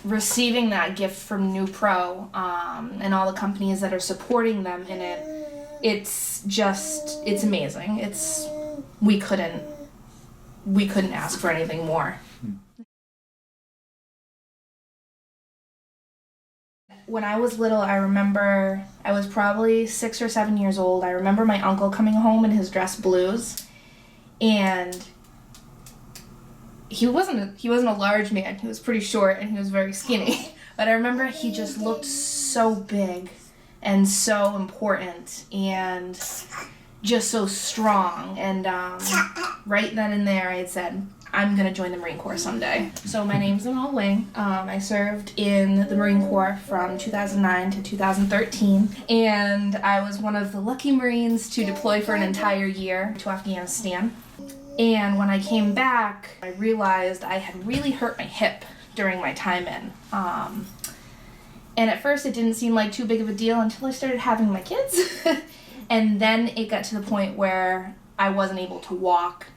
receiving that gift from NEWPRO and all the companies that are supporting them in it, it's amazing. We couldn't ask for anything more. When I was little, I remember I was probably 6 or 7 years old. I remember my uncle coming home in his dress blues, and he wasn't a large man. He was pretty short and he was very skinny. But I remember he just looked so big and so important and just so strong. And right then and there, I had said, I'm gonna join the Marine Corps someday. So my name's Amal Wing. I served in the Marine Corps from 2009 to 2013, and I was one of the lucky Marines to deploy for an entire year to Afghanistan. And when I came back, I realized I had really hurt my hip during my time in. And at first it didn't seem like too big of a deal until I started having my kids. And then it got to the point where I wasn't able to walk.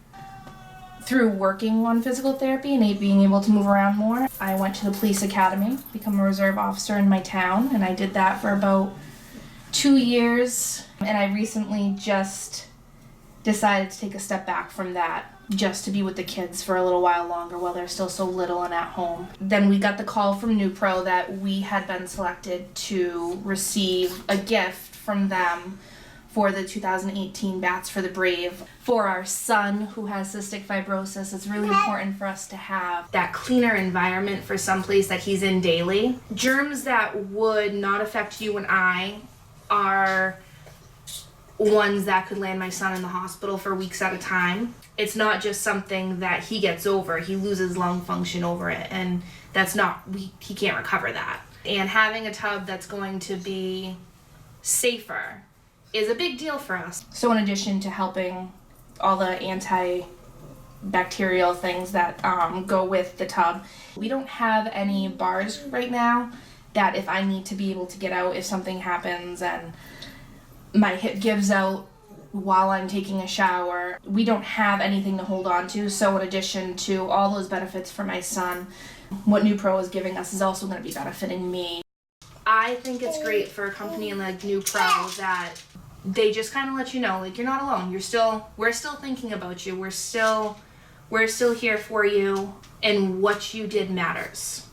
Through working on physical therapy and being able to move around more, I went to the police academy, become a reserve officer in my town, and I did that for about 2 years. And I recently just decided to take a step back from that, just to be with the kids for a little while longer while they're still so little and at home. Then we got the call from NEWPRO that we had been selected to receive a gift from them for the 2018 Bats for the Brave. For our son who has cystic fibrosis, it's really important for us to have that cleaner environment for someplace that he's in daily. Germs that would not affect you and I are ones that could land my son in the hospital for weeks at a time. It's not just something that he gets over. He loses lung function over it, and he can't recover that. And having a tub that's going to be safer is a big deal for us. So in addition to helping all the antibacterial things that go with the tub, we don't have any bars right now that if I need to be able to get out if something happens and my hip gives out while I'm taking a shower, we don't have anything to hold on to. So in addition to all those benefits for my son, what NEWPRO is giving us is also going to be benefiting me. I think it's great for a company like NEWPRO that they just kind of let you know, like, you're not alone. We're still thinking about you. We're still here for you, and what you did matters.